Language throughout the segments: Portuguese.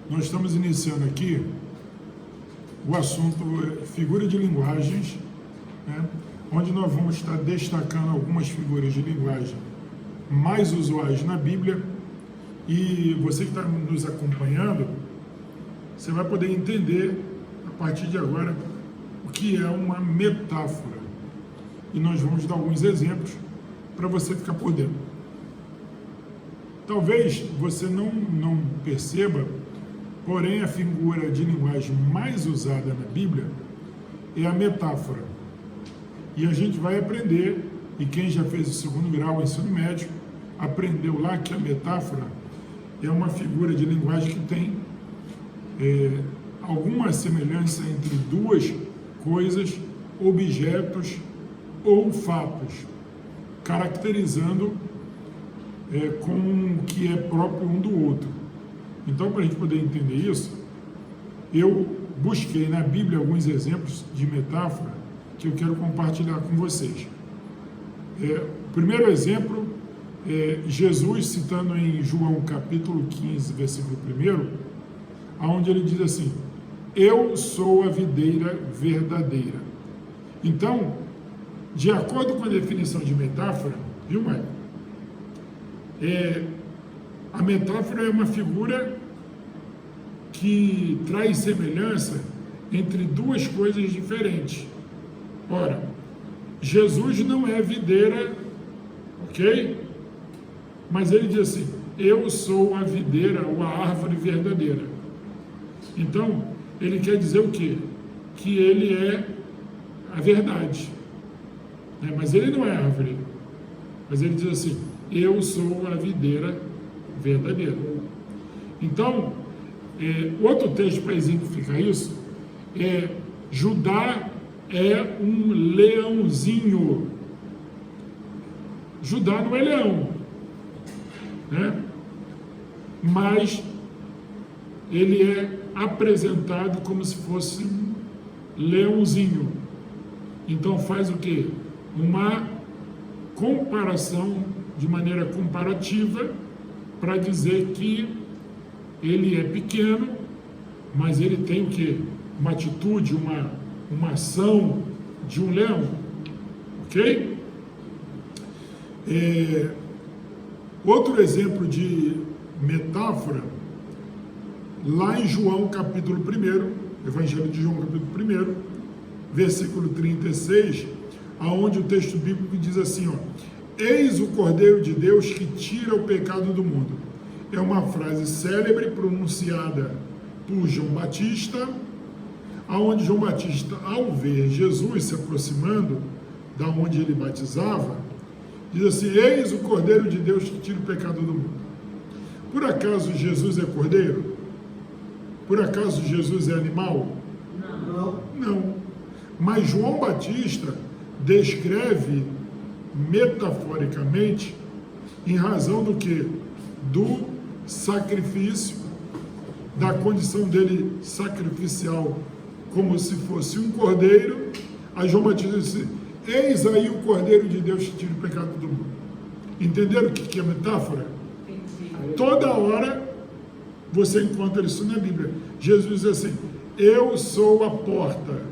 Nós estamos iniciando aqui o assunto figura de linguagens, né, onde nós vamos estar destacando algumas figuras de linguagem mais usuais na Bíblia, e você que está nos acompanhando, você vai poder entender a partir de agora o que é uma metáfora, e nós vamos dar alguns exemplos para você ficar por dentro. Talvez você não perceba, porém a figura de linguagem mais usada na Bíblia é a metáfora. E a gente vai aprender, e quem já fez o segundo grau, o ensino médio, aprendeu lá que a metáfora é uma figura de linguagem que tem alguma semelhança entre duas coisas, objetos ou fatos, caracterizando com o que é próprio um do outro. Então, para a gente poder entender isso, eu busquei na Bíblia alguns exemplos de metáfora que eu quero compartilhar com vocês. O primeiro exemplo é Jesus citando em João capítulo 15, versículo 1, onde ele diz assim: eu sou a videira verdadeira. Então, de acordo com a definição de metáfora, viu, Maicon? A metáfora é uma figura que traz semelhança entre duas coisas diferentes. Ora, Jesus não é videira, ok? Mas ele diz assim: eu sou a videira ou a árvore verdadeira. Então, ele quer dizer o quê? Que ele é a verdade. Mas ele não é árvore. Mas ele diz assim: eu sou a videira verdadeira. Então, outro texto para exemplificar isso é: Judá é um leãozinho. Judá não é leão, né? Mas ele é apresentado como se fosse um leãozinho. Então faz o quê? Uma comparação de maneira comparativa para dizer que ele é pequeno, mas ele tem o quê? Uma atitude, uma ação de um leão, ok? Outro exemplo de metáfora, lá em João capítulo 1, Evangelho de João capítulo 1, versículo 36, aonde o texto bíblico diz assim, eis o Cordeiro de Deus que tira o pecado do mundo. É uma frase célebre pronunciada por João Batista, aonde João Batista, ao ver Jesus se aproximando da onde ele batizava, diz assim: eis o Cordeiro de Deus que tira o pecado do mundo. Por acaso Jesus é cordeiro? Por acaso Jesus é animal? Não. Mas João Batista descreve metaforicamente, em razão do que? Do sacrifício, da condição dele sacrificial, como se fosse um cordeiro. Aí João Batista disse: eis aí o Cordeiro de Deus que tira o pecado do mundo. Entenderam o que é metáfora? Toda hora você encontra isso na Bíblia. Jesus diz assim: eu sou a porta.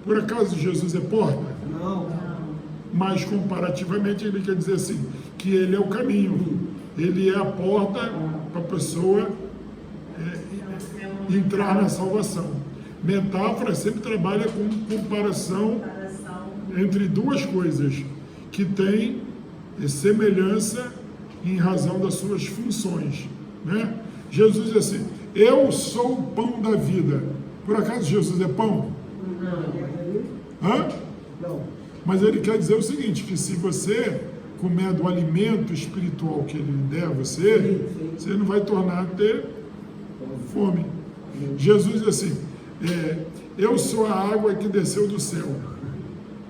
Por acaso Jesus é porta? Não. Mas comparativamente ele quer dizer assim, que ele é o caminho, ele é a porta para a pessoa entrar na salvação. Metáfora sempre trabalha com comparação entre duas coisas que têm semelhança em razão das suas funções, né? Jesus diz assim: eu sou o pão da vida. Por acaso Jesus é pão? Não. Não. Mas ele quer dizer o seguinte, que se você comer do alimento espiritual que ele der a você, você não vai tornar a ter fome. Jesus diz assim: eu sou a água que desceu do céu,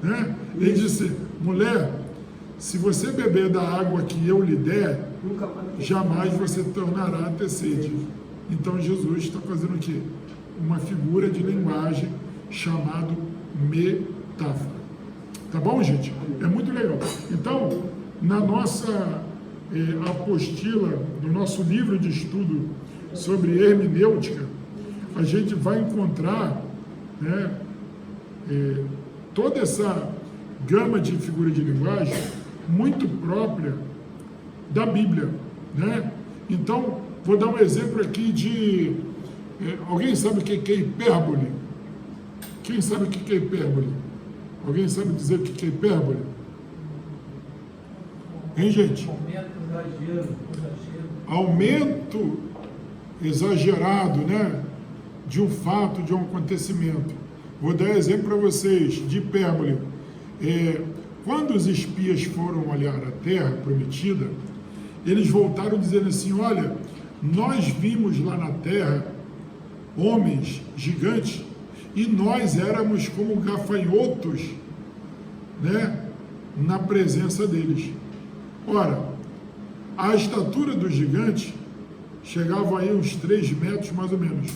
né? Ele disse: mulher, se você beber da água que eu lhe der, jamais você tornará a ter sede. Então Jesus está fazendo o quê? Uma figura de linguagem chamado metáfora. Tá bom, gente? É muito legal. Então, na nossa apostila, no nosso livro de estudo sobre hermenêutica, a gente vai encontrar, né, toda essa gama de figura de linguagem muito própria da Bíblia, né? Então, vou dar um exemplo aqui de... alguém sabe o que é hipérbole? Quem sabe o que é hipérbole? Alguém sabe dizer o que é hipérbole? Hein, gente? Aumento exagerado, né? De um fato, de um acontecimento. Vou dar exemplo para vocês de hipérbole. Quando os espias foram olhar a terra prometida, eles voltaram dizendo assim: olha, nós vimos lá na terra homens gigantes e nós éramos como gafanhotos, né, na presença deles. Ora, a estatura dos gigantes chegava aí uns 3 metros mais ou menos.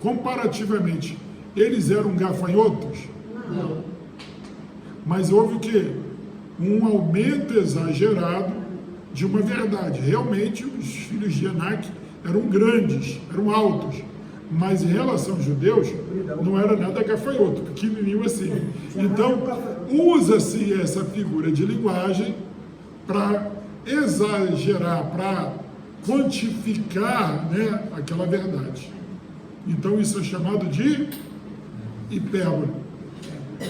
Comparativamente, eles eram gafanhotos? Não. Mas houve o quê? Um aumento exagerado de uma verdade. Realmente, os filhos de Enac eram grandes, eram altos, mas em relação aos judeus, não era nada gafanhoto, pequenininho assim. Então, usa-se essa figura de linguagem para exagerar, para quantificar, né, aquela verdade. Então, isso é chamado de hipérbole.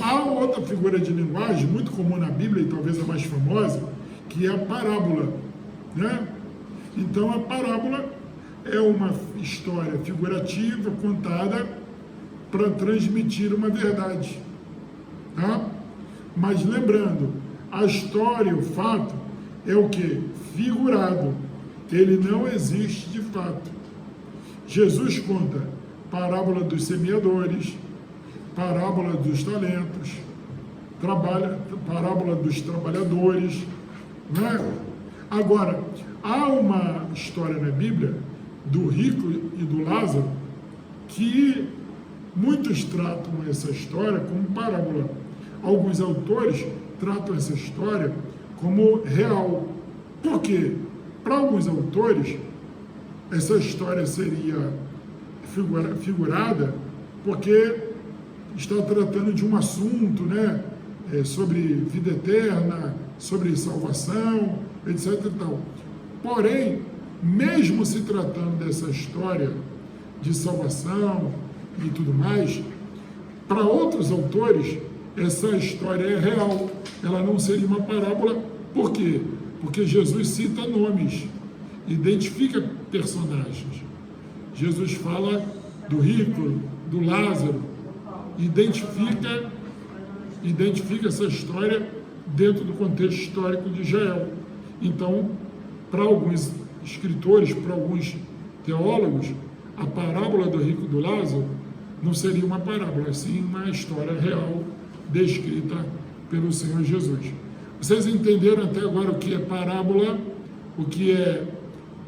Há outra figura de linguagem muito comum na Bíblia, e talvez a mais famosa, que é a parábola, né? Então, a parábola é uma história figurativa contada para transmitir uma verdade, tá? Mas lembrando, a história, o fato, é o que? Figurado. Ele não existe de fato. Jesus conta parábola dos semeadores, parábola dos talentos, parábola dos trabalhadores, né? Agora, há uma história na Bíblia do rico e do Lázaro que muitos tratam essa história como parábola. Alguns autores tratam essa história como real. Por quê? Para alguns autores, essa história seria figurada porque está tratando de um assunto, né, sobre vida eterna, sobre salvação, etc. e tal. Porém, mesmo se tratando dessa história de salvação e tudo mais, para outros autores, essa história é real. Ela não seria uma parábola. Por quê? Porque Jesus cita nomes, identifica personagens. Jesus fala do rico, do Lázaro, identifica essa história dentro do contexto histórico de Israel. Então, para alguns escritores, para alguns teólogos, a parábola do rico e do Lázaro não seria uma parábola, sim uma história real descrita pelo Senhor Jesus. Vocês entenderam até agora o que é parábola, o que é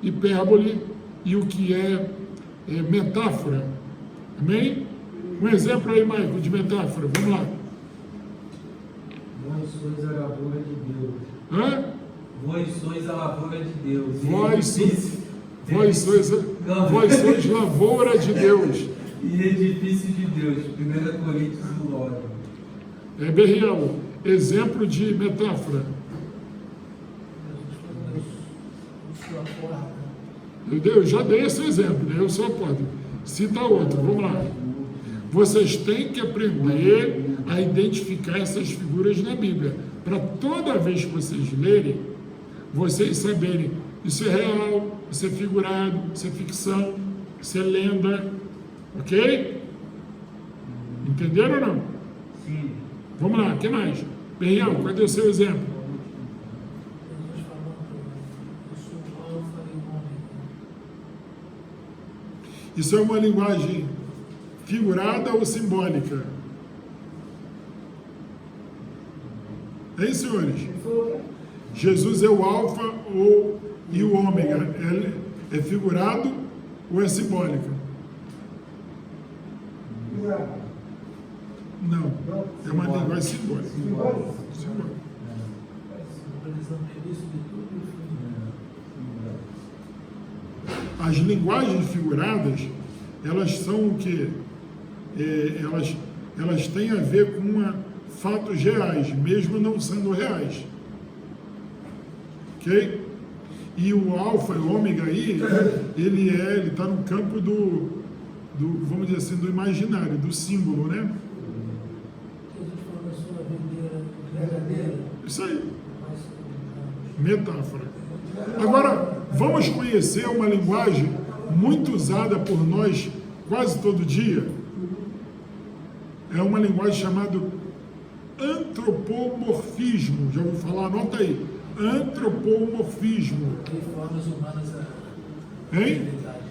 hipérbole e o que é metáfora? Amém? Um exemplo aí, Michael, de metáfora. Vamos lá. Vós sois a lavoura de Deus. Hã? Vós sois a lavoura de Deus. Vós sois lavoura de Deus. E edifício de Deus. 1 Coríntios 9. Berriel, exemplo de metáfora. Eu já dei esse exemplo, né? Eu só posso. Cita outro, vamos lá. Vocês têm que aprender a identificar essas figuras na Bíblia, para toda vez que vocês lerem, vocês saberem, isso é real, isso é figurado, isso é ficção, isso é lenda, ok? Entenderam ou não? Sim. Vamos lá, o que mais? Berriel, cadê o seu exemplo? Isso é uma linguagem figurada ou simbólica? Hein, senhores? Jesus é o alfa e o ômega. É figurado ou é simbólica? Não. É uma linguagem simbólica. Simbólica. as linguagens figuradas, elas são o quê? Elas têm a ver com fatos reais, mesmo não sendo reais. Ok? E o alfa e o ômega aí, ele está no campo do, vamos dizer assim, do imaginário, do símbolo, né? Que a gente falou da sua videira verdadeira. Isso aí. Metáfora. Agora, vamos conhecer uma linguagem muito usada por nós quase todo dia. É uma linguagem chamada antropomorfismo. Já ouviu falar? Anota aí. Antropomorfismo. De formas humanas a Hein? realidade.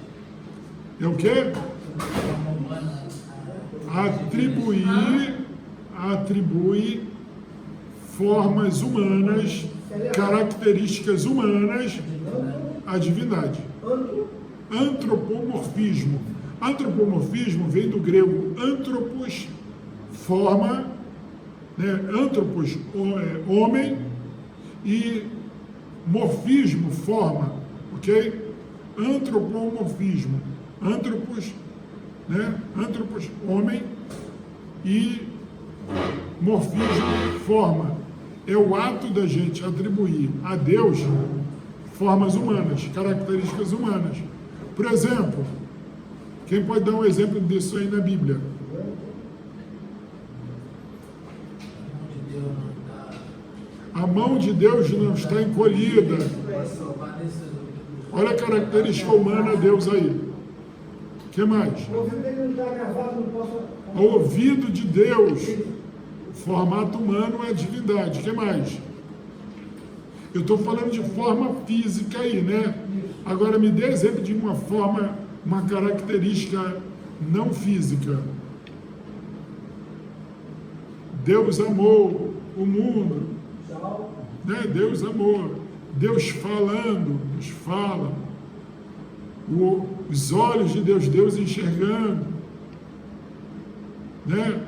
É o quê? Forma humana Atribui formas humanas, características humanas à divindade. Antropomorfismo. Antropomorfismo vem do grego antropos, forma, né? Antropos, homem, e morfismo, forma, ok? Antropomorfismo. Antropos, né? Antropos, homem, e morfismo, forma. É o ato da gente atribuir a Deus formas humanas, características humanas. Por exemplo, quem pode dar um exemplo disso aí na Bíblia? A mão de Deus não está encolhida. Olha a característica humana de Deus aí. O que mais? O ouvido dele não está gravado, não posso. O ouvido de Deus. Formato humano é divindade. O que mais? Eu estou falando de forma física aí, né? Agora me dê exemplo de uma forma, uma característica não física. Deus amou o mundo, né? Deus amou. Deus falando, Deus fala. Os olhos de Deus, Deus enxergando, né?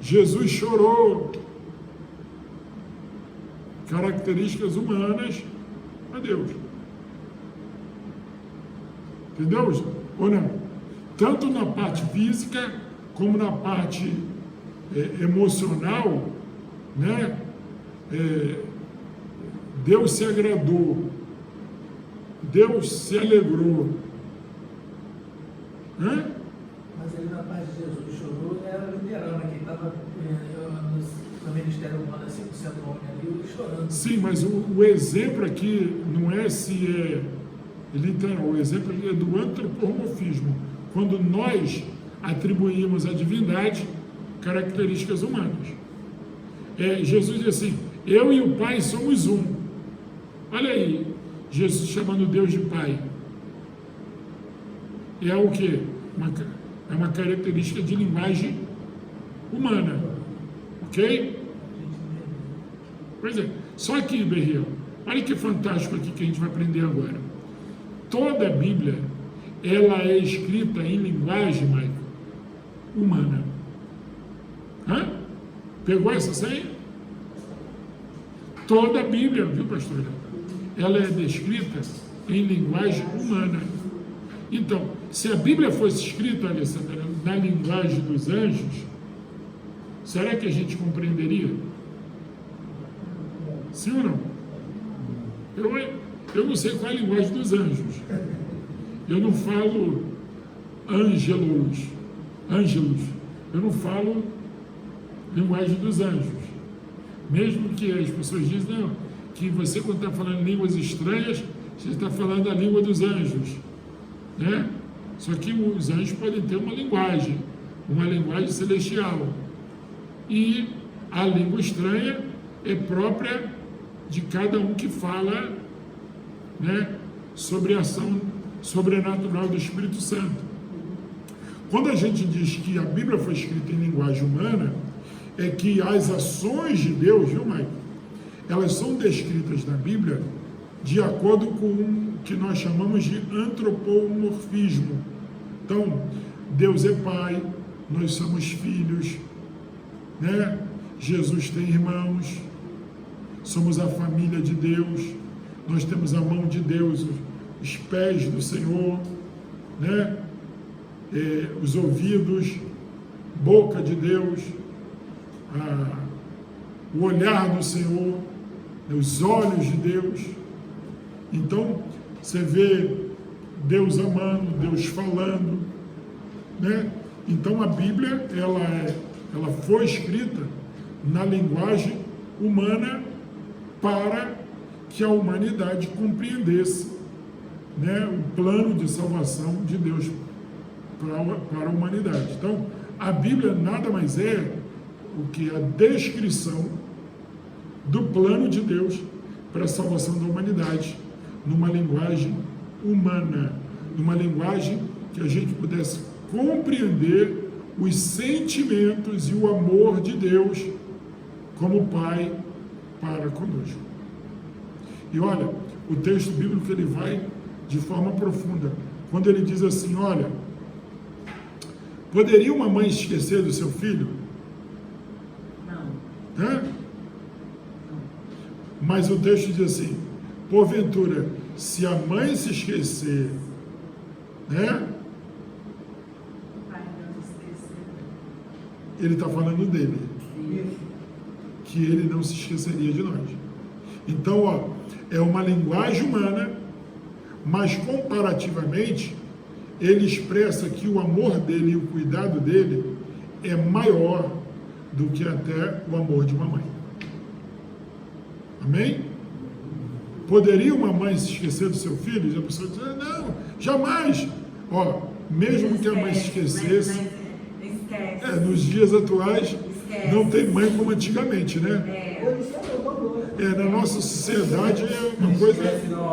Jesus chorou. Características humanas a Deus. Entendeu? Ou não? Tanto na parte física, como na parte emocional, né? Deus se agradou. Deus se alegrou. Hã? Mas ele na parte de Jesus chorou, era literal, né? Quem estava no ministério humano, 5% homem ali, ele chorando. Sim, mas o exemplo aqui não é se é literal, o exemplo é do antropomorfismo, quando nós atribuímos à divindade características humanas. Jesus diz assim: eu e o Pai somos um. Olha aí, Jesus chamando Deus de Pai. É o quê? É uma característica de linguagem humana. Ok? Pois é. Só que, Berriel, olha que fantástico aqui que a gente vai aprender agora. Toda a Bíblia, ela é escrita em linguagem, Michael, humana. Hã? Pegou essa senha? Toda a Bíblia, viu, pastora? Ela é descrita em linguagem humana. Então, se a Bíblia fosse escrita, Alessandra, na linguagem dos anjos, será que a gente compreenderia? Sim ou não? Eu não sei qual é a linguagem dos anjos. Eu não falo ângelos. Eu não falo linguagem dos anjos. Mesmo que as pessoas dizem, não, que você quando está falando línguas estranhas, você está falando a língua dos anjos, né? Só que os anjos podem ter uma linguagem celestial. E a língua estranha é própria de cada um que fala, né, sobre a ação sobrenatural do Espírito Santo. Quando a gente diz que a Bíblia foi escrita em linguagem humana, é que as ações de Deus, viu, Mike? Elas são descritas na Bíblia de acordo com o que nós chamamos de antropomorfismo. Então, Deus é Pai, nós somos filhos, né? Jesus tem irmãos, somos a família de Deus, nós temos a mão de Deus, os pés do Senhor, né? Os ouvidos, boca de Deus, o olhar do Senhor, os olhos de Deus. Então, você vê Deus amando, Deus falando, né? Então, a Bíblia, ela foi escrita na linguagem humana para que a humanidade compreendesse, né, o plano de salvação de Deus para a humanidade. Então, a Bíblia nada mais é o que a descrição do plano de Deus para a salvação da humanidade, numa linguagem humana, numa linguagem que a gente pudesse compreender os sentimentos e o amor de Deus como Pai para conosco. E olha, o texto bíblico ele vai de forma profunda, quando ele diz assim, olha, poderia uma mãe esquecer do seu filho? Não. Hã? Mas o texto diz assim, porventura, se a mãe se esquecer, né? O pai não esqueceu. Ele está falando dele, Isso. que ele não se esqueceria de nós. Então, ó, é uma linguagem humana, mas comparativamente, ele expressa que o amor dele e o cuidado dele é maior do que até o amor de uma mãe. Amém? Poderia uma mãe se esquecer do seu filho? E a pessoa diz, não, jamais. Ó, mesmo que a mãe se esquecesse, Esquece. nos dias atuais, Esquece. não tem mãe como antigamente, né? Hoje isso é abandona. Na nossa sociedade é uma coisa, Esquece não,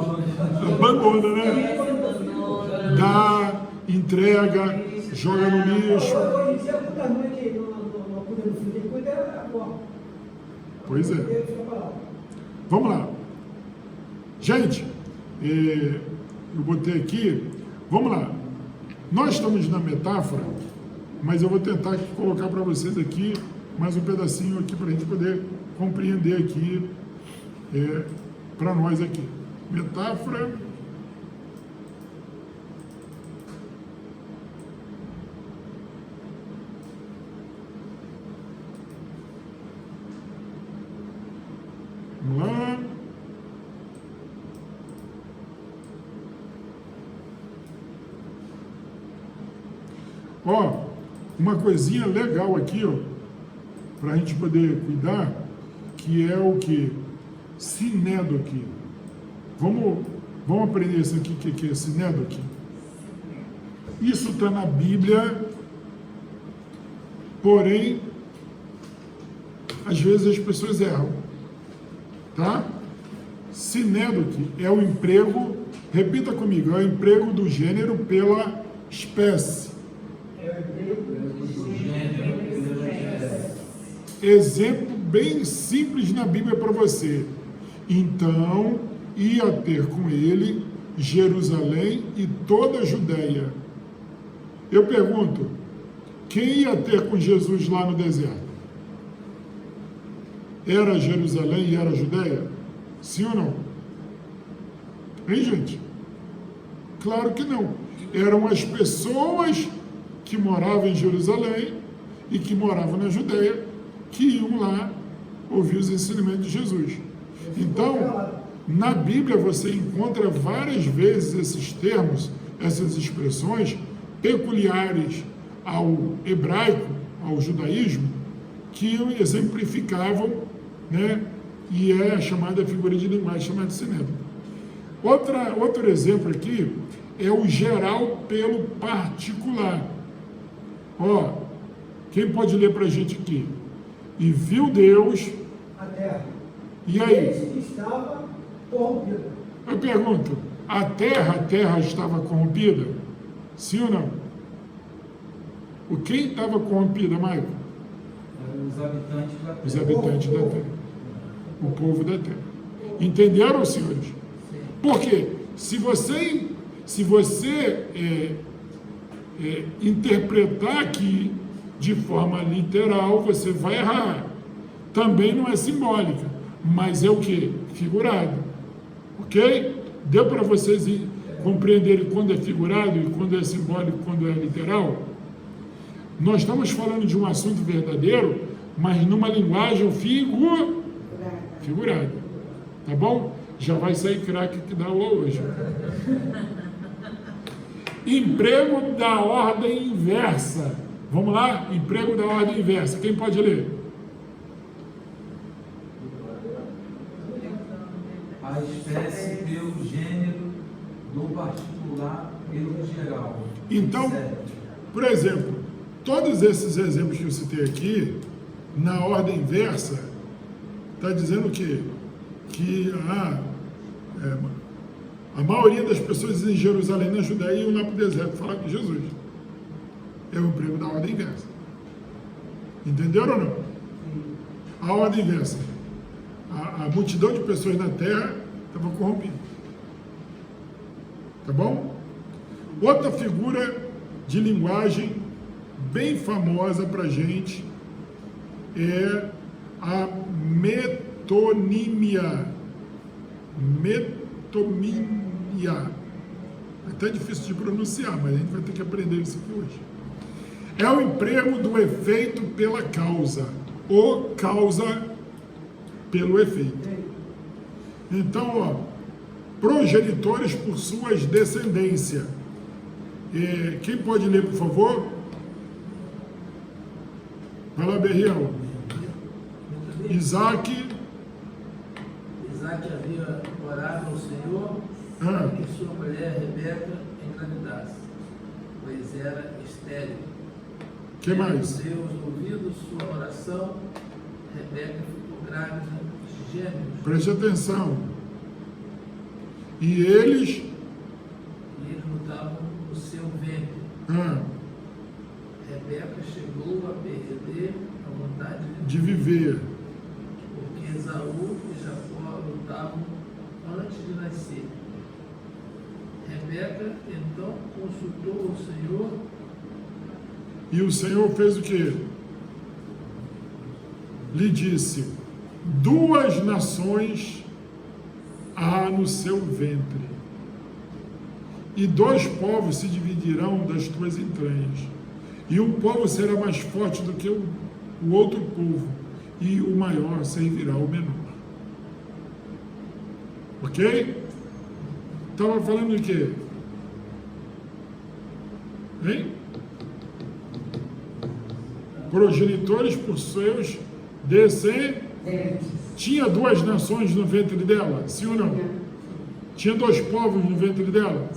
abandona, né? Abandono. Dá, entrega, joga no lixo. Hoje em dia, muita mãe que não cuida do filho, quem cuida é a avó. Pois é. Deus fica pra lá. Vamos lá. Gente, eu botei aqui, vamos lá. Nós estamos na metáfora, mas eu vou tentar colocar para vocês aqui mais um pedacinho aqui para a gente poder compreender aqui para nós aqui. Metáfora. Vamos lá. Ó, uma coisinha legal aqui, ó, para a gente poder cuidar, que é o que? Sinédoque. Vamos aprender isso aqui, que é sinédoque? Isso está na Bíblia, porém, às vezes as pessoas erram, tá? Sinédoque é o emprego, repita comigo, é o emprego do gênero pela espécie. Exemplo bem simples na Bíblia para você. Então, ia ter com ele Jerusalém e toda a Judéia. Eu pergunto, quem ia ter com Jesus lá no deserto? Era Jerusalém e era a Judéia? Sim ou não? Hein, gente? Claro que não. Eram as pessoas que moravam em Jerusalém e que moravam na Judéia, que iam lá ouvir os ensinamentos de Jesus. Então, na Bíblia você encontra várias vezes esses termos, essas expressões peculiares ao hebraico, ao judaísmo, que exemplificavam, né, e é a chamada figura de linguagem, chamada de sinédrico. Outro exemplo aqui é o geral pelo particular. Ó, quem pode ler para a gente aqui? E viu Deus. A terra. E aí? Desde que estava corrompida. Eu pergunto, a terra estava corrompida? Sim ou não? O quem estava corrompida, Maicon? Os habitantes da terra. Os habitantes da terra. O povo da terra. Entenderam, senhores? Por quê? Se você interpretar aqui de forma literal, você vai errar. Também não é simbólica, mas é o que? Figurado. Ok? Deu para vocês compreenderem quando é figurado e quando é simbólico, quando é literal, nós estamos falando de um assunto verdadeiro, mas numa linguagem figurada. Tá bom? Já vai sair craque que dá aula hoje. Emprego da ordem inversa. Vamos lá? Emprego da ordem inversa. Quem pode ler? A espécie pelo gênero, do particular pelo geral. Então, por exemplo, todos esses exemplos que eu citei aqui, na ordem inversa, está dizendo o quê? Que a maioria das pessoas em Jerusalém, na Judéia, iam lá para o deserto falar com Jesus. É o emprego da ordem inversa. Entenderam ou não? A ordem inversa. A multidão de pessoas na terra estava corrompida. Tá bom? Outra figura de linguagem bem famosa para a gente é a metonímia. Metonímia. É até difícil de pronunciar, mas a gente vai ter que aprender isso aqui hoje. É o emprego do efeito pela causa, ou causa pelo efeito. Então, ó, progenitores por suas descendências. Quem pode ler, por favor? Vai lá, Berriel. Isaac havia orado ao Senhor para que sua mulher Rebeca engravidasse, pois era estéril. Que mais? Deus ouvindo sua oração, Rebeca ficou grávida de gêmeos. Preste atenção. E eles lutavam no seu ventre. Rebeca chegou a perder a vontade de viver, porque Esaú e Jacó lutavam antes de nascer. Rebeca então consultou o Senhor. E o Senhor fez o quê? Lhe disse: 2 nações há no seu ventre, e 2 povos se dividirão das tuas entranhas, e um povo será mais forte do que o outro povo, e o maior servirá ao menor. Ok? Estava falando de quê? Hein? Progenitores por seus descendentes. Tinha 2 nações no ventre dela, sim ou não? Tinha 2 povos no ventre dela?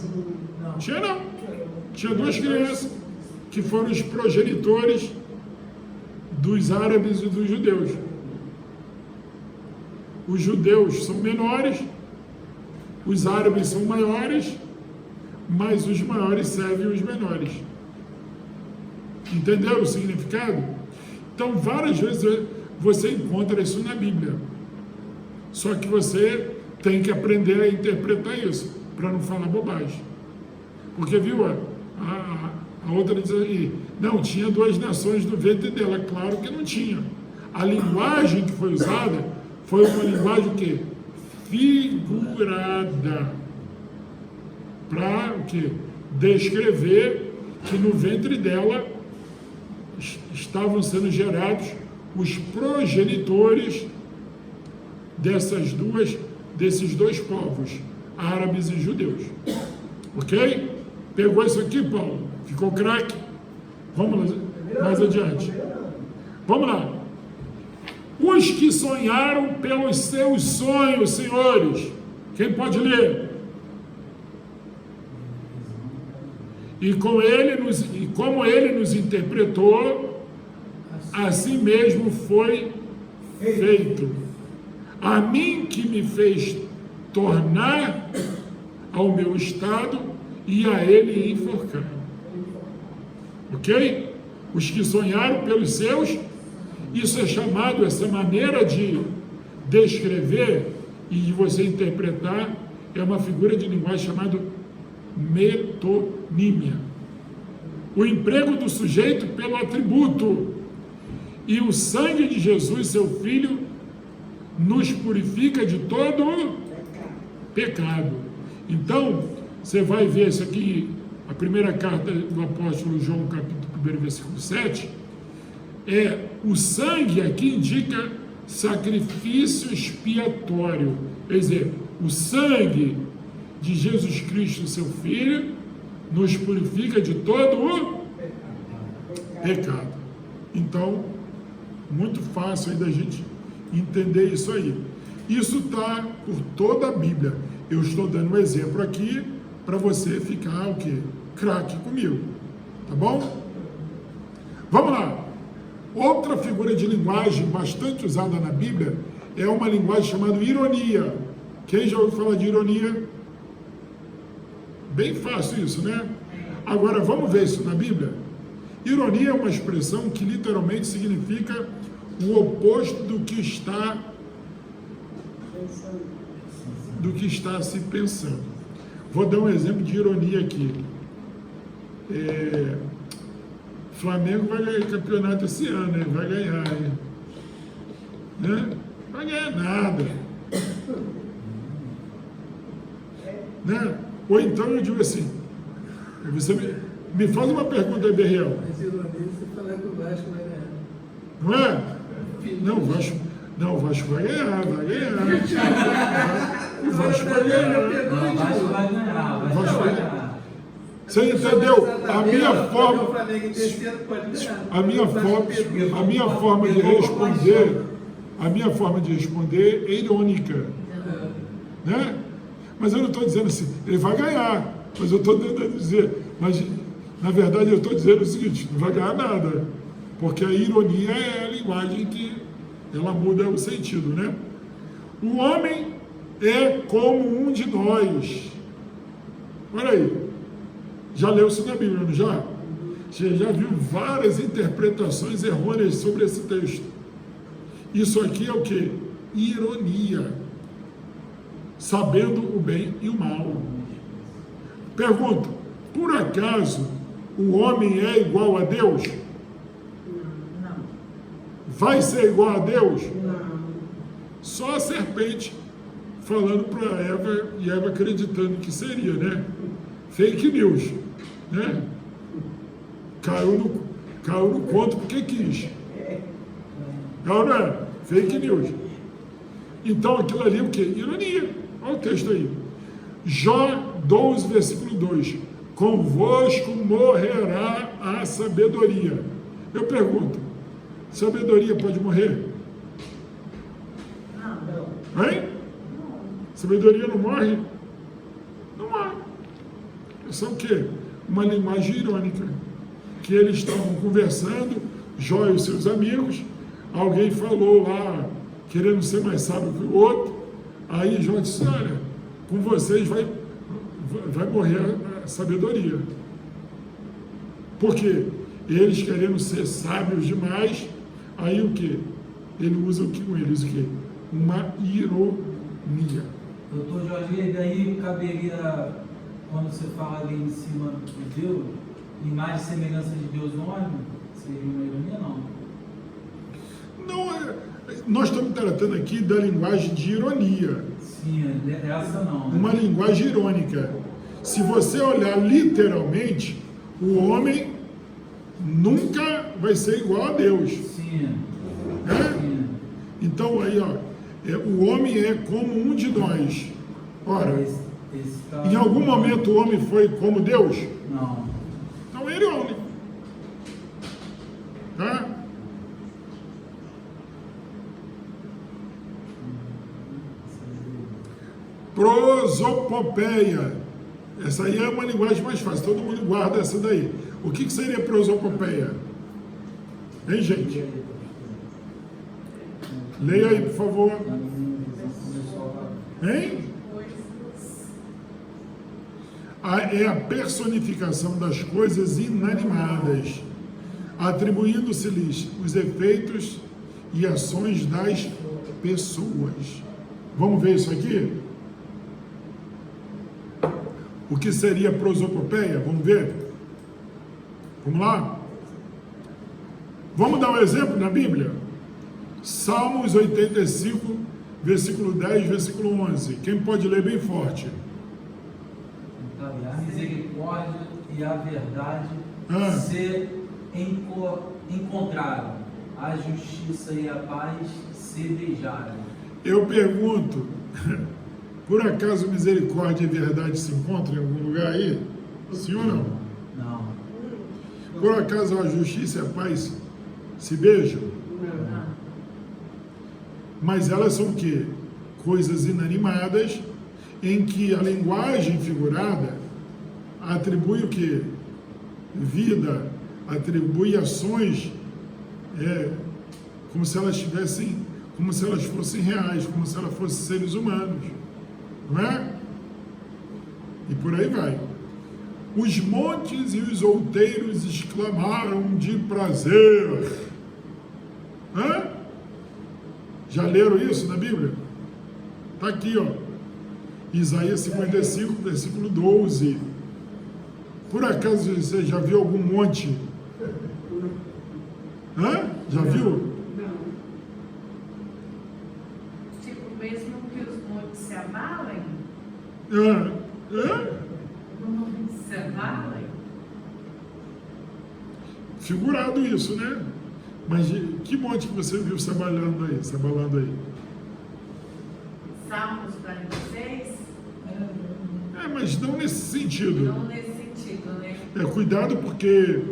Não. Tinha não. Tinha 2 crianças que foram os progenitores dos árabes e dos judeus. Os judeus são menores, os árabes são maiores, mas os maiores servem os menores. Entenderam o significado? Então, várias vezes você encontra isso na Bíblia. Só que você tem que aprender a interpretar isso, para não falar bobagem. Porque, viu, a outra diz aí, não, tinha 2 nações no ventre dela. Claro que não tinha. A linguagem que foi usada foi uma linguagem o quê? Figurada. Para o quê? Descrever que no ventre dela estavam sendo gerados os progenitores desses 2 povos, árabes e judeus. Ok? Pegou isso aqui, Paulo? Ficou craque? Vamos lá, mais adiante. Vamos lá. Os que sonharam pelos seus sonhos, senhores. Quem pode ler? E como ele nos interpretou, assim mesmo foi feito. A mim que me fez tornar ao meu estado e a ele enforcar. Ok? Os que sonharam pelos seus, isso é chamado, essa maneira de descrever e de você interpretar, é uma figura de linguagem chamada metonímia. O emprego do sujeito pelo atributo. E o sangue de Jesus, seu Filho, nos purifica de todo pecado. Então, você vai ver isso aqui, a primeira carta do apóstolo João, capítulo 1, versículo 7, o sangue aqui indica sacrifício expiatório, quer dizer, o sangue de Jesus Cristo, seu Filho, nos purifica de todo o pecado. Então, muito fácil aí da gente entender isso aí. Isso está por toda a Bíblia. Eu estou dando um exemplo aqui para você ficar o quê? Craque comigo. Tá bom? Vamos lá. Outra figura de linguagem bastante usada na Bíblia é uma linguagem chamada ironia. Quem já ouviu falar de ironia? Bem fácil isso, né? Agora, vamos ver isso na Bíblia? Ironia é uma expressão que literalmente significa o oposto do que está se pensando. Vou dar um exemplo de ironia aqui. Flamengo vai ganhar campeonato esse ano, hein? Vai ganhar, hein? Né? Vai ganhar nada. Né? Ou então eu digo assim, você me faz uma pergunta aí, Berriel. Mas ironia, você falar que o Vasco vai ganhar. Não é? Não, o Vasco vai ganhar. O Vasco vai ganhar. Não, o Vasco vai ganhar. O Vasco vai ganhar. Você entendeu? A minha forma de responder é irônica, né? Mas eu não estou dizendo assim, ele vai ganhar, mas eu estou tentando dizer, mas na verdade eu estou dizendo o seguinte, não vai ganhar nada, porque a ironia é a linguagem que ela muda o sentido, né? O homem é como um de nós. Olha aí, já leu isso na Bíblia, não já? Você já viu várias interpretações errôneas sobre esse texto. Isso aqui é o que? Ironia. Sabendo o bem e o mal. Pergunta, por acaso o homem é igual a Deus? Não. Vai ser igual a Deus? Não. Só a serpente falando para Eva e Eva acreditando que seria, né? Fake news, né? Caiu no conto porque quis. Não, não é? Fake news. Então aquilo ali é o quê? Ironia. Olha o texto aí. Jó 12, versículo 2. Convosco morrerá a sabedoria. Eu pergunto, sabedoria pode morrer? Não. Hein? Sabedoria não morre? Não morre. Isso é o quê? Uma linguagem irônica. Que eles estavam conversando, Jó e os seus amigos, alguém falou lá, querendo ser mais sábio que o outro, aí Jó disse, olha, com vocês vai morrer a sabedoria. Por quê? Eles querendo ser sábios demais, aí o quê? Ele usa o que com eles? O quê? Uma ironia. Doutor Jorge, e daí caberia, quando você fala ali em cima de Deus, imagem e semelhança de Deus no homem? Seria uma ironia, não? Não, nós estamos tratando aqui da linguagem de ironia. Sim, essa não. Uma linguagem irônica. Se você olhar literalmente, o homem nunca vai ser igual a Deus. Sim. Né? Sim. Então aí, ó, o homem é como um de nós. Ora, em algum momento o homem foi como Deus? Não. Então ele é homem. Tá? Prosopopeia. Essa aí é uma linguagem mais fácil, todo mundo guarda essa daí. O que seria prosopopeia? Hein, gente? Leia aí, por favor. Hein? É a personificação das coisas inanimadas, atribuindo-se-lhes os efeitos e ações das pessoas. Vamos ver isso aqui? O que seria prosopopeia? Vamos ver? Vamos lá? Vamos dar um exemplo na Bíblia? Salmos 85, versículo 10, versículo 11. Quem pode ler bem forte? Tá a misericórdia e a verdade se encontraram, a justiça e a paz se beijaram. Eu pergunto, por acaso misericórdia e verdade se encontram em algum lugar aí? Sim ou não? Não. Por acaso a justiça e a paz se beijam? Não. Mas elas são o quê? Coisas inanimadas em que a linguagem figurada atribui o quê? Vida, atribui ações como se elas tivessem, como se elas fossem reais, como se elas fossem seres humanos, não é? E por aí vai. Os montes e os outeiros exclamaram de prazer. Hã? Já leram isso na Bíblia? Está aqui, ó. Isaías 55, versículo 12. Por acaso você já viu algum monte? Hã? Já viu? Tipo, mesmo que os montes se abalem, se abalem. Figurado isso, né? Mas que monte que você viu se abalando aí? Salmos 46, Mas não nesse sentido. não nesse sentido, né? Cuidado porque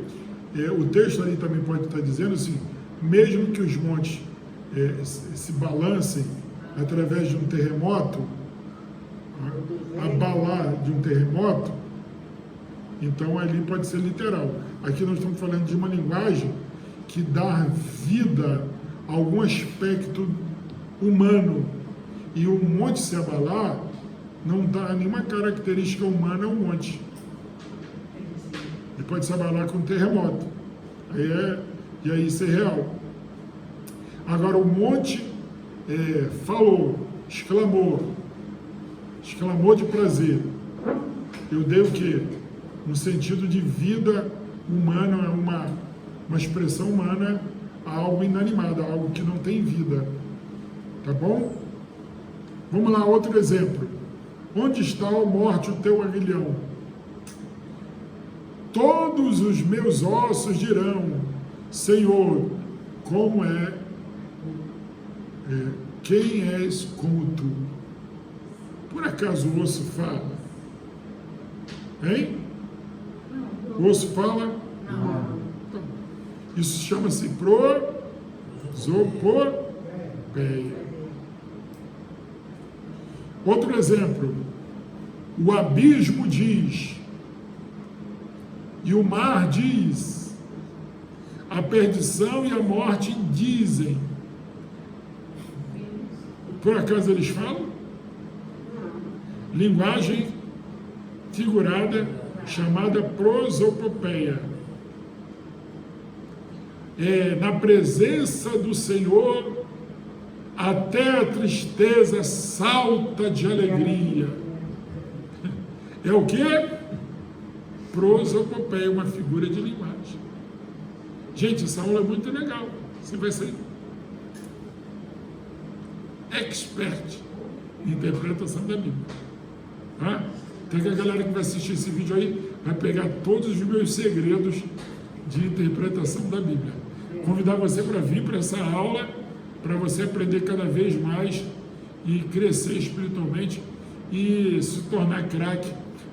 o texto ali também pode estar dizendo assim, mesmo que os montes se balancem através de um terremoto, abalar de um terremoto, então ali pode ser literal. Aqui nós estamos falando de uma linguagem que dá vida a algum aspecto humano, e o monte se abalar não dá nenhuma característica humana ao monte. Ele pode se abalar com um terremoto, e aí isso é real. Agora o monte falou, exclamou de prazer. Eu dei o quê? Um sentido de vida humana, uma expressão humana a algo inanimado, a algo que não tem vida. Tá bom? Vamos lá, outro exemplo. Onde está, ó morte, o teu aguilhão? Todos os meus ossos dirão, Senhor, como quem és como tu? Por acaso o osso fala? Hein? O osso fala? Não. Isso chama-se prosopopeia. Outro exemplo. O abismo diz, e o mar diz, a perdição e a morte dizem. Por acaso eles falam? Linguagem figurada chamada prosopopeia. Na presença do Senhor, até a tristeza salta de alegria. É o que? Prosopopeia, uma figura de linguagem. Gente, essa aula é muito legal. Você vai ser expert em interpretação da Bíblia. Tá? Tem que a galera que vai assistir esse vídeo aí vai pegar todos os meus segredos de interpretação da Bíblia. Convidar você para vir para essa aula, para você aprender cada vez mais e crescer espiritualmente e se tornar craque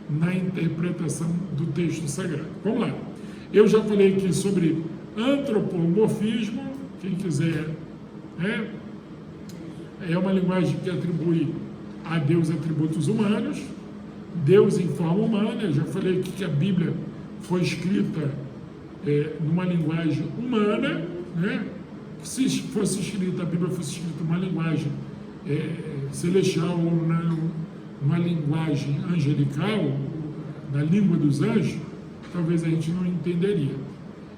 na interpretação do texto sagrado. Vamos lá. Eu já falei aqui sobre antropomorfismo, quem quiser, é uma linguagem que atribui a Deus atributos humanos, Deus em forma humana. Eu já falei aqui que a Bíblia foi escrita numa linguagem humana, né? Se fosse escrita, a Bíblia fosse escrita numa linguagem celestial ou numa linguagem angelical, na língua dos anjos, talvez a gente não entenderia.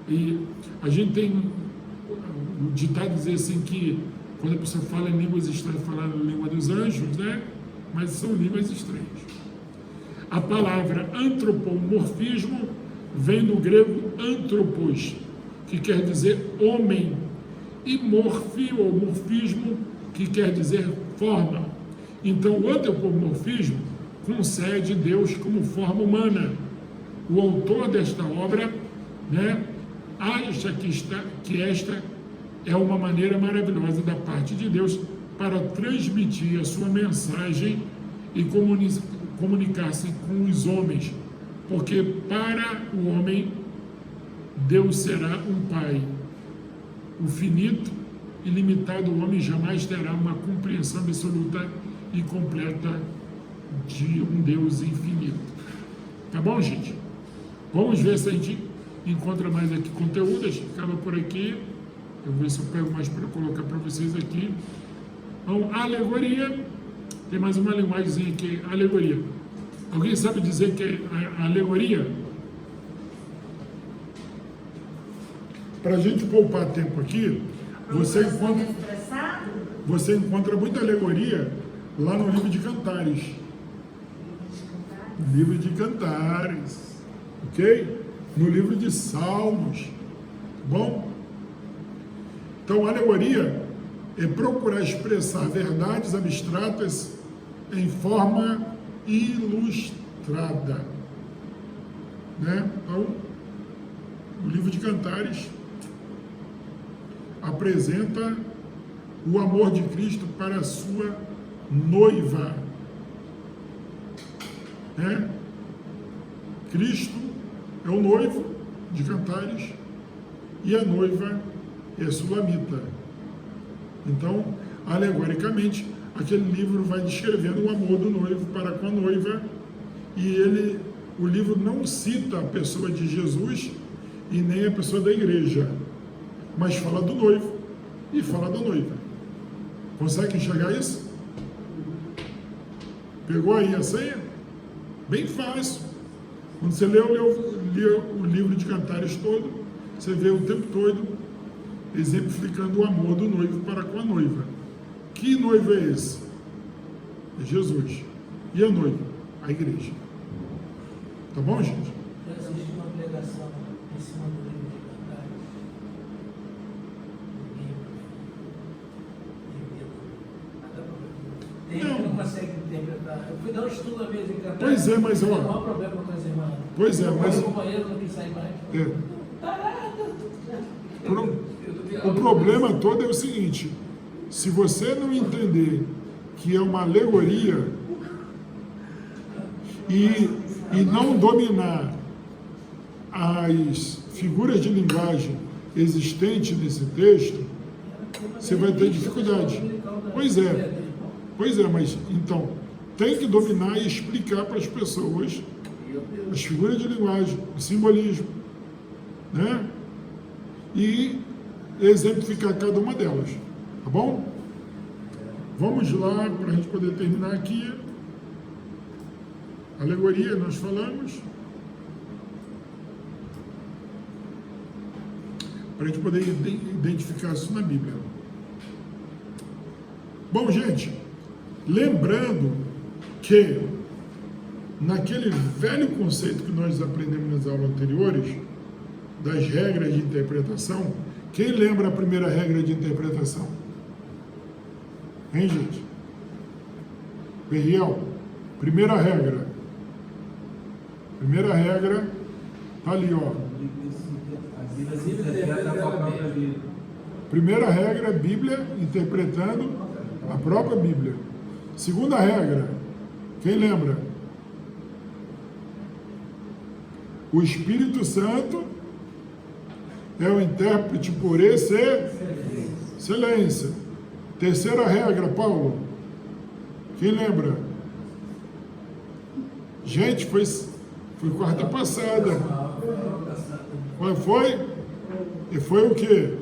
E a gente tem o ditado dizer assim que quando a pessoa fala em línguas estranhas, fala na língua dos anjos, né? Mas são línguas estranhas. A palavra antropomorfismo vem do grego anthropos, que quer dizer homem, e morfio ou morfismo, que quer dizer forma. Então, o antropomorfismo concede Deus como forma humana. O autor desta obra, né, acha que esta é uma maneira maravilhosa da parte de Deus para transmitir a sua mensagem e comunicar-se com os homens, porque para o homem Deus será um Pai. O finito e limitado homem jamais terá uma compreensão absoluta e completa de um Deus infinito. Tá bom, gente? Vamos ver se a gente encontra mais aqui conteúdo. A gente ficava por aqui. Eu vou ver se eu pego mais para colocar para vocês aqui. Então, alegoria. Tem mais uma linguagem aqui, alegoria. Alguém sabe dizer que é a alegoria? Para a gente poupar tempo aqui, você encontra muita alegoria lá no livro de Cantares. No livro de Cantares, ok? No livro de Salmos, bom? Então, alegoria é procurar expressar verdades abstratas em forma ilustrada, né? Então, o livro de Cantares apresenta o amor de Cristo para a sua noiva, né? Cristo é o noivo de Cantares e a noiva é sulamita. Então, alegoricamente, aquele livro vai descrevendo o amor do noivo para com a noiva, e o livro não cita a pessoa de Jesus e nem a pessoa da igreja, mas fala do noivo e fala da noiva. Consegue enxergar isso? Pegou aí a senha? Bem fácil. Quando você lê o livro de Cantares todo, você vê o tempo todo exemplificando o amor do noivo para com a noiva. Que noivo é esse? É Jesus. E a noiva? A igreja. Tá bom, gente? Eu assisti uma pregação em cima do livro de Cantares. Tem gente que não consegue interpretar. Eu fui dar um estudo uma vez em Cantares. Pois é, mas ó. Não há problema com as irmãs. Pois é, mas. O companheiro não quis sair mais. O problema todo é o seguinte: se você não entender que é uma alegoria e não dominar as figuras de linguagem existentes nesse texto, você vai ter dificuldade. Pois é, mas então tem que dominar e explicar para as pessoas as figuras de linguagem, o simbolismo, né? E exemplificar cada uma delas, tá bom? Vamos lá para a gente poder terminar aqui. Alegoria, nós falamos. Para a gente poder identificar isso na Bíblia. Bom, gente, lembrando que naquele velho conceito que nós aprendemos nas aulas anteriores, das regras de interpretação, quem lembra a primeira regra de interpretação? Hein, gente? Periel, primeira regra. Primeira regra, tá ali, ó. Primeira regra, Bíblia interpretando a própria Bíblia. Segunda regra, quem lembra? O Espírito Santo é o intérprete por excelência. Terceira regra, Paulo. Quem lembra? Gente, foi quarta passada. Qual foi? E foi o quê?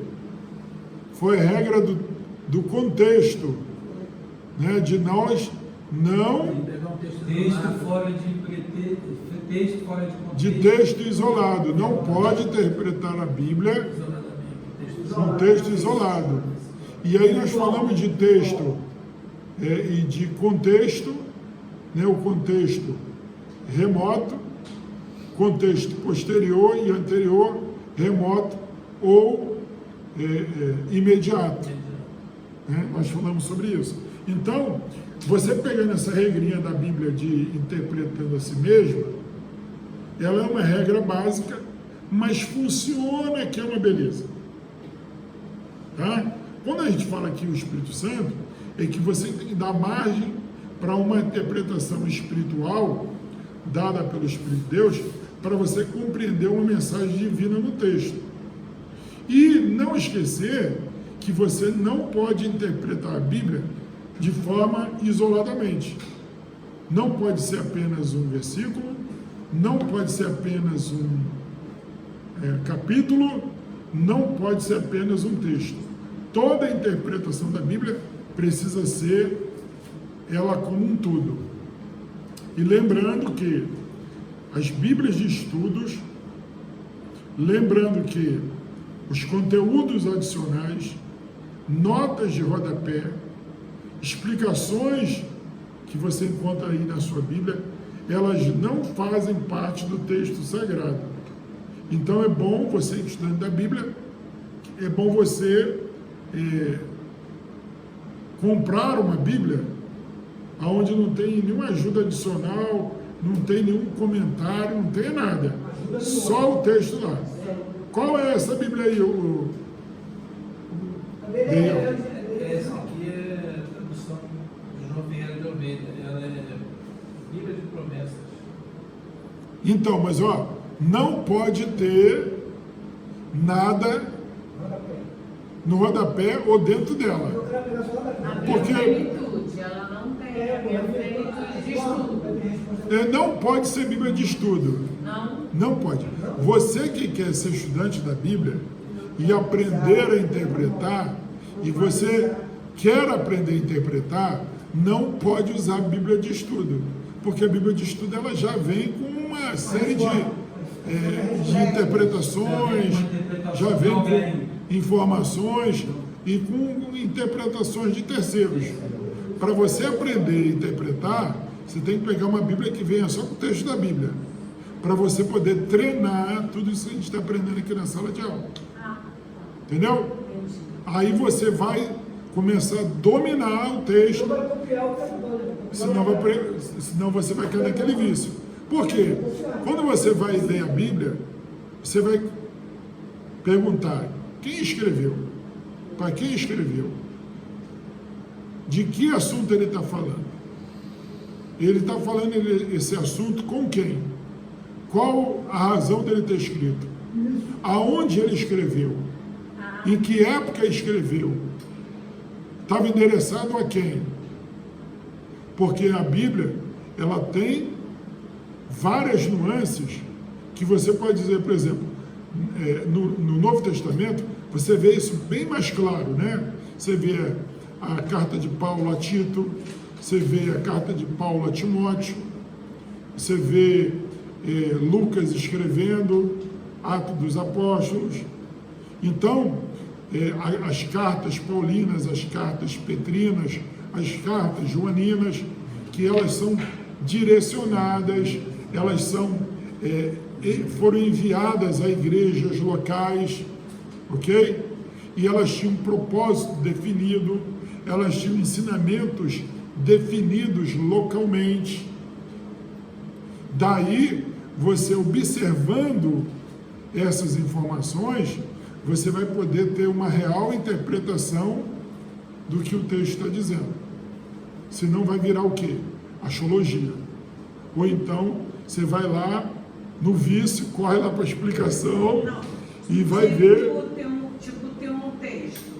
Foi a regra do contexto, né? De nós não... De texto isolado. Não pode interpretar a Bíblia num texto isolado. E aí nós falamos de texto e de contexto, né? O contexto remoto, contexto posterior e anterior, remoto ou imediato. Né? Nós falamos sobre isso. Então, você pegando essa regrinha da Bíblia de interpretando a si mesmo, ela é uma regra básica, mas funciona, que é uma beleza. Tá? Quando a gente fala aqui o Espírito Santo, é que você tem que dar margem para uma interpretação espiritual dada pelo Espírito de Deus, para você compreender uma mensagem divina no texto. E não esquecer que você não pode interpretar a Bíblia de forma isoladamente. Não pode ser apenas um versículo, não pode ser apenas um capítulo, não pode ser apenas um texto. Toda a interpretação da Bíblia precisa ser ela como um todo. E lembrando que as Bíblias de estudos, lembrando que os conteúdos adicionais, notas de rodapé, explicações que você encontra aí na sua Bíblia, elas não fazem parte do texto sagrado. Então é bom você, estudante da Bíblia, é bom você comprar uma Bíblia onde não tem nenhuma ajuda adicional, não tem nenhum comentário, não tem nada. Só o texto lá. Qual é essa Bíblia aí, Daniel? Essa aqui é a tradução de João Vieira de Almeida. Ela é Bíblia de Promessas. Então, mas não pode ter nada no rodapé ou dentro dela. A Porque- minha plenitude, ela não tem a minha plenitude de estudo. Não pode ser Bíblia de estudo. Não. Não pode. Você que quer ser estudante da Bíblia e aprender a interpretar, e você quer aprender a interpretar, não pode usar a Bíblia de estudo. Porque a Bíblia de estudo ela já vem com uma série de interpretações, já vem com informações e com interpretações de terceiros. Para você aprender a interpretar, você tem que pegar uma Bíblia que venha só com o texto da Bíblia, para você poder treinar tudo isso que a gente está aprendendo aqui na sala de aula. Entendeu? Aí você vai começar a dominar o texto, senão você vai cair naquele vício. Por quê? Quando você vai ler a Bíblia, você vai perguntar: quem escreveu? Para quem escreveu? De que assunto ele está falando? Ele está falando esse assunto com quem? Qual a razão dele ter escrito? Aonde ele escreveu? Em que época escreveu? Estava endereçado a quem? Porque a Bíblia, ela tem várias nuances que você pode dizer, por exemplo, no Novo Testamento, você vê isso bem mais claro, né? Você vê a carta de Paulo a Tito, você vê a carta de Paulo a Timóteo, você vê Lucas escrevendo, Atos dos Apóstolos. Então, as cartas paulinas, as cartas petrinas, as cartas joaninas, que elas são direcionadas, elas foram enviadas a igrejas locais, ok? E elas tinham um propósito definido, elas tinham ensinamentos definidos localmente. Daí, você observando essas informações, você vai poder ter uma real interpretação do que o texto está dizendo. Senão vai virar o quê? Axologia. Ou então, você vai lá no vício, corre lá para a explicação e vai ver... Tem um texto.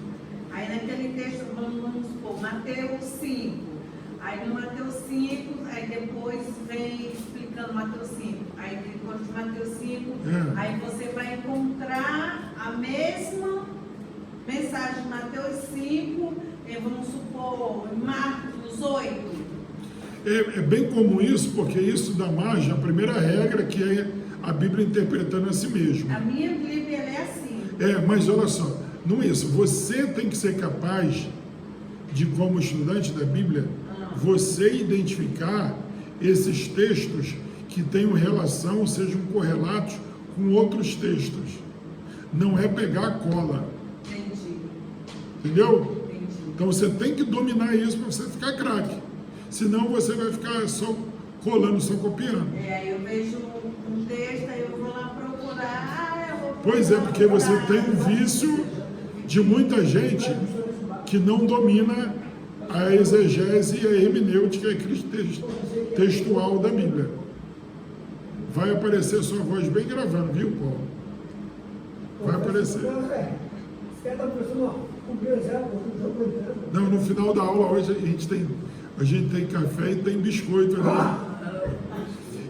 Aí naquele texto, vamos supor, Mateus 5. Aí no Mateus 5, aí depois vem explicando Mateus 5. Aí depois de Mateus 5, aí você vai encontrar a mesma mensagem de Mateus 5, vamos supor, Marcos 8. É bem comum isso, porque isso dá margem à primeira regra, que é a Bíblia interpretando a si mesma. A minha Bíblia ela é assim. Mas olha só, não é isso. Você tem que ser capaz de, como estudante da Bíblia, você identificar esses textos que tenham relação, sejam correlatos com outros textos. Não é pegar a cola. Entendi. Entendeu? Entendi. Então você tem que dominar isso para você ficar craque. Senão você vai ficar só rolando, só copiando. Aí eu vejo um texto, aí eu vou lá procurar. Eu vou Pois é, porque você tem um vício de muita gente que não domina a exegese e a hermenêutica textual da Bíblia. Vai aparecer sua voz bem gravando, viu, Paulo? Vai aparecer. Esse cara está começando a comer já, Não, no final da aula hoje a gente tem café e tem biscoito ali.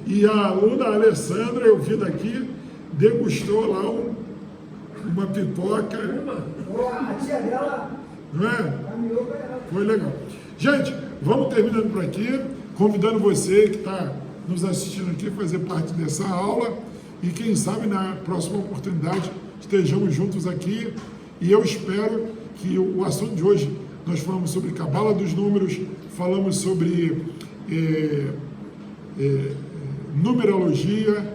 E a aluna Alessandra, eu vi daqui, degustou lá uma pipoca. a tia dela Não é? caminhou para ela. Foi legal. Gente, vamos terminando por aqui, convidando você que está nos assistindo aqui a fazer parte dessa aula e quem sabe na próxima oportunidade estejamos juntos aqui e eu espero que o assunto de hoje, nós falamos sobre Cabala dos Números, falamos sobre numerologia,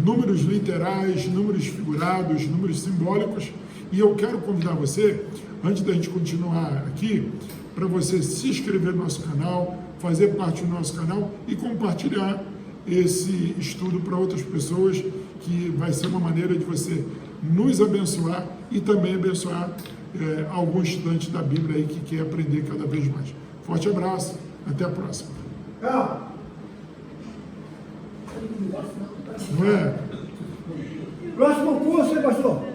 números literais, números figurados, números simbólicos. E eu quero convidar você, antes da gente continuar aqui, para você se inscrever no nosso canal, fazer parte do nosso canal e compartilhar esse estudo para outras pessoas, que vai ser uma maneira de você nos abençoar e também abençoar algum estudante da Bíblia aí que quer aprender cada vez mais. Forte abraço, até a próxima. Calma. Não é? Próximo curso, hein, pastor?